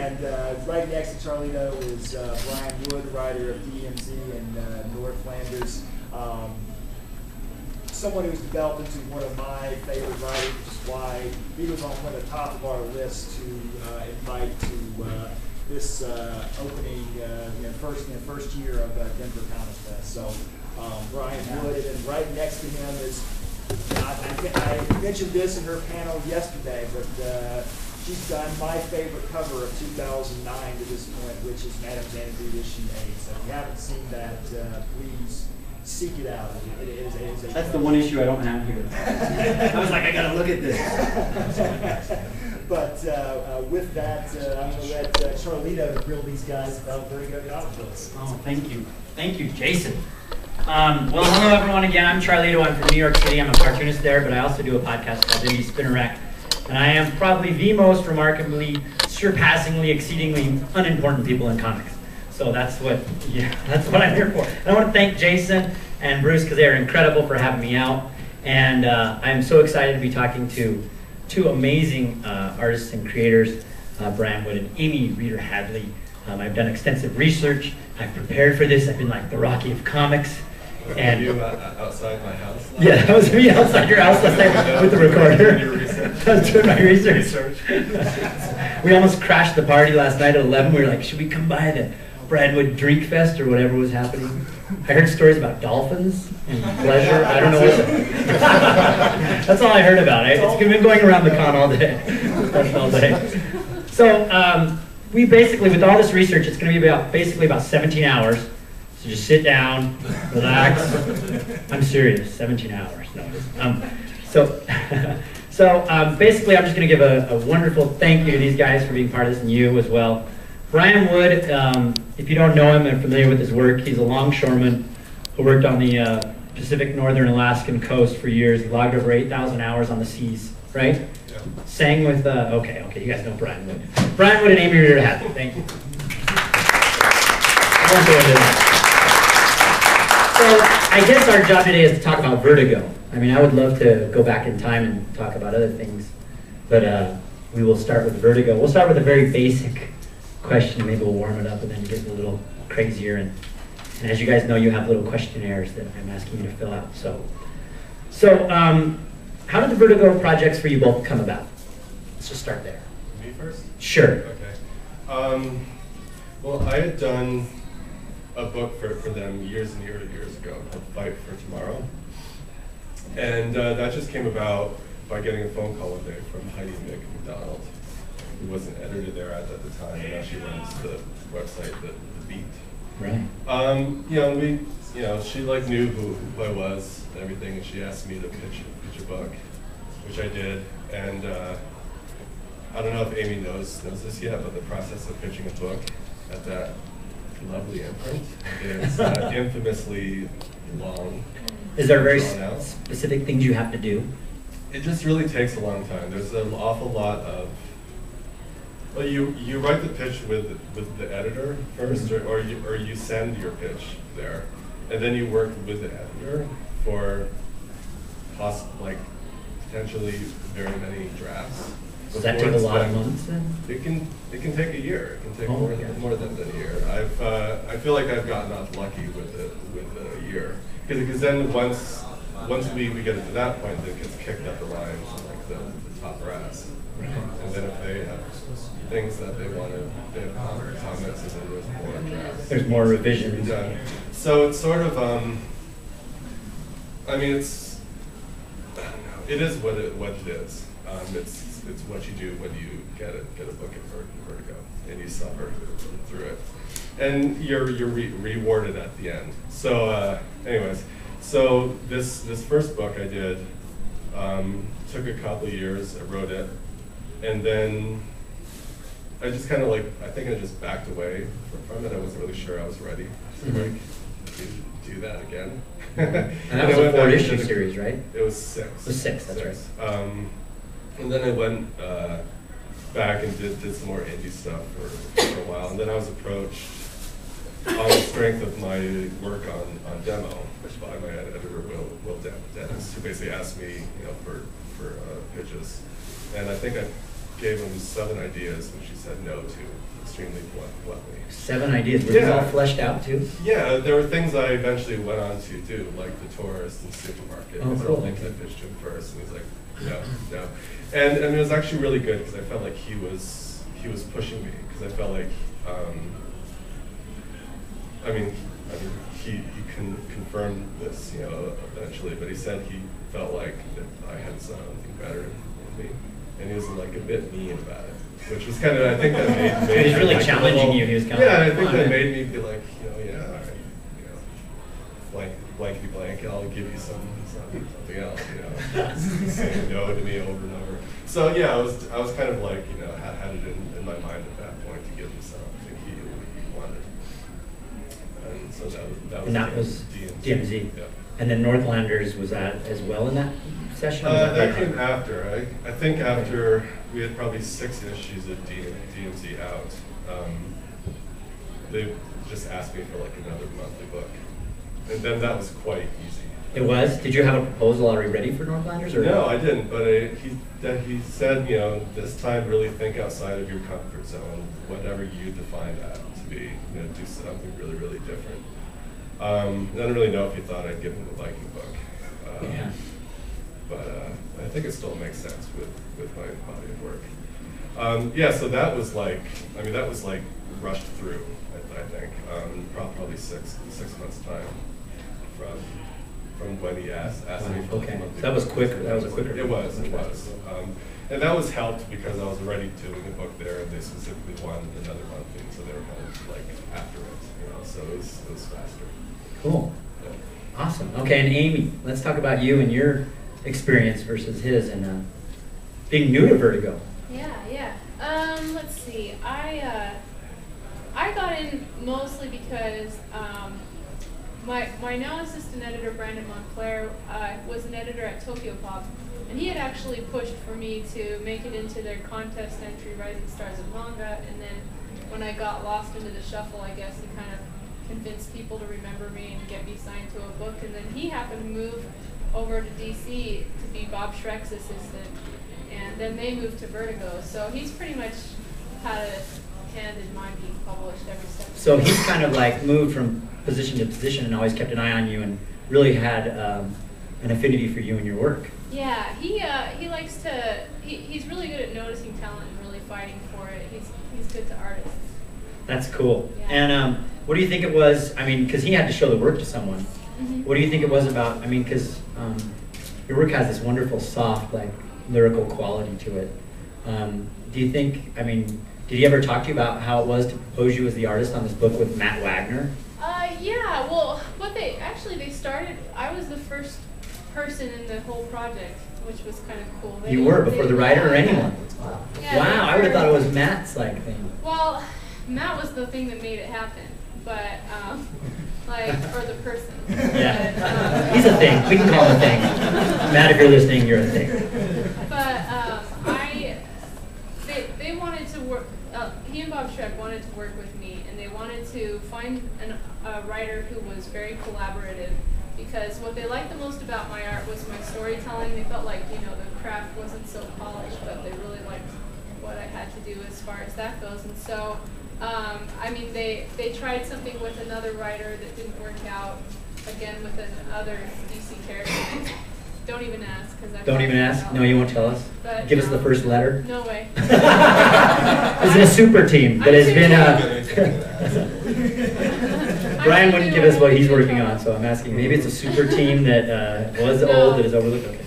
And right next to Charlito is Brian Wood, writer of DMZ and Northlanders. Someone who's developed into one of my favorite writers, which is why he was on one of the top of our list to invite to this opening first year of Denver ComicFest. So Brian Wood, and then right next to him is, I mentioned this in her panel yesterday, but she's done my favorite cover of 2009 to this point, which is Madame Xanadu issue 8. So if you haven't seen that, please seek it out. It is That's the one issue I don't have here. I was like, I gotta look at this. But with that, I'm going to let Charlito grill these guys about Vertigo comic books. Oh, thank you. Thank you, Jason. Well, hello everyone again. I'm Charlito. I'm from New York City. I'm a cartoonist there, but I also do a podcast called Indie-Comics-centric. And I am probably the most remarkably, surpassingly, exceedingly unimportant people in comics. So that's what I'm here for. And I want to thank Jason and Bruce because they are incredible for having me out. And I'm so excited to be talking to two amazing artists and creators, Brian Wood and Amy Reeder Hadley. I've done extensive research. I've prepared for this. I've been like the Rocky of comics. And you outside my house? Yeah, that was me outside your house last night with the recorder. I was doing my research. We almost crashed the party last night at 11. We were like, should we come by the Bradwood Drink Fest or whatever was happening? I heard stories about dolphins and pleasure. I don't know what. That's all I heard about it. It's been going around the con all day. All day. So we basically, with all this research, it's going to be basically about 17 hours. So just sit down, relax. I'm serious, 17 hours. No, basically, I'm just going to give a wonderful thank you to these guys for being part of this, and you as well. Brian Wood, if you don't know him and familiar with his work, he's a longshoreman who worked on the Pacific Northern Alaskan coast for years. He logged over 8,000 hours on the seas, right? Yeah. Sang with, okay, you guys know Brian Wood. Brian Wood and Amy Reeder Hadley, thank you. So I guess our job today is to talk about Vertigo. I mean, I would love to go back in time and talk about other things, but we will start with Vertigo. We'll start with a very basic question, maybe we'll warm it up and then get a little crazier. And as you guys know, you have little questionnaires that I'm asking you to fill out. So how did the Vertigo projects for you both come about? Let's just start there. Me first? Sure. Okay. Well, I had done a book for them years and years ago called Fight for Tomorrow. And that just came about by getting a phone call one day from Heidi McDonald, who was an editor there at the time, and now she runs the website, The Beat. Right. She knew who I was and everything, and she asked me to pitch a book, which I did. And I don't know if Amy knows this yet, but the process of pitching a book at that lovely imprint is infamously long. Is there very specific things you have to do? It just really takes a long time. There's an awful lot of, well, you write the pitch with the editor first, or you send your pitch there, and then you work with the editor for potentially very many drafts. Does that take a lot of months then? It can take a year. It can take more than a year. I feel like I've gotten off lucky with a year, because then once we get it to that point, then it gets kicked up the line to the top brass. Right. And then if they have things that they want to, they have comments, and then there's more drafts. There's more revisions. Yeah. So it's sort of, I mean, it's, I don't know, it is what it is. It's what you do when you get a book at Vertigo, and you suffer through it, and you're rewarded at the end. So, anyways, so this first book I did took a couple of years. I wrote it, and then I just kind of I think I just backed away from it. I wasn't really sure I was ready to do that again. And that was a 4-issue series, right? It was 6. It was 6. That's right. And then I went back and did some more indie stuff for a while, and then I was approached on the strength of my work on Demo, which by my editor Will Dennis, who basically asked me, for pitches, and I think I gave him 7 ideas, which he said no to extremely bluntly. 7 ideas. Were these all fleshed out too? Yeah, there were things I eventually went on to do, like the tourist and supermarket. Oh, Those are cool. all things I pitched him first, and he's like, no. And it was actually really good because I felt like he was pushing me, because I felt like, he confirmed this, eventually, but he said he felt like that I had something better in me, and he was like a bit mean about it, which was kind of, I think that made He was really like challenging you. He was kind of I think that made me be like, blankety blank, I'll give you something else, saying no to me over and over. So yeah, I was kind of like, had it in my mind at that point to give him something he wanted. And so that was DMZ. Yeah. And then Northlanders was that as well in that session? That came after. I think after we had probably 6 issues of DMZ out, they just asked me for like another monthly book. And then that was quite easy. It was? Did you have a proposal already ready for Northlanders? Or? No, I didn't, but he said, this time really think outside of your comfort zone, whatever you define that to be, do something really, really different. I don't really know if he thought I'd give him a Viking book. Yeah. But I think it still makes sense with my body of work. So that was like, rushed through, I think, probably six months time from when he asked me for okay. So that was quicker. That was a quicker. It was. And that was helped because I was already doing a book there, and they specifically wanted another monthly, so they were kind of like after it, so it was faster. Cool. Yeah. Awesome. Okay, and Amy, let's talk about you and your experience versus his and being new to Vertigo. Yeah. Let's see. I got in mostly because my now assistant editor, Brandon Montclair, was an editor at Tokyo Pop, and he had actually pushed for me to make it into their contest entry, Rising Stars of Manga, and then when I got lost into the shuffle, I guess he kind of convinced people to remember me and get me signed to a book, and then he happened to move over to DC to be Bob Schreck's assistant, and then they moved to Vertigo, so he's pretty much had a hand in mine being published every step. So he's kind of like moved from position to position and always kept an eye on you and really had an affinity for you and your work. Yeah, he likes to. He's really good at noticing talent and really fighting for it. He's good to artists. That's cool. Yeah. And what do you think it was? I mean, because he had to show the work to someone. Mm-hmm. What do you think it was about? I mean, because your work has this wonderful, soft, like lyrical quality to it. Do you think? I mean, did he ever talk to you about how it was to propose you as the artist on this book with Matt Wagner? Yeah. Well, what they started. I was the first person in the whole project, which was kind of cool. You were before the writer or anyone? Yeah, wow, I would have thought it was Matt's like thing. Well, Matt was the thing that made it happen, but or the person. Yeah, but, he's a thing. We can call him a thing. Matt, if you're listening, you're a thing. But they wanted to work. He and Bob Schreck wanted to work with me, and they wanted to find a writer who was very collaborative. Because what they liked the most about my art was my storytelling. They felt like, the craft wasn't so polished, but they really liked what I had to do as far as that goes. And so, they tried something with another writer that didn't work out, again with another DC character. Don't even ask. Don't even ask? No, you won't tell us? But, give us the first letter? No way. This is a super team that has been... Brian wouldn't give us what he's working on, so I'm asking. Maybe it's a super team that was old, that is overlooked. Okay.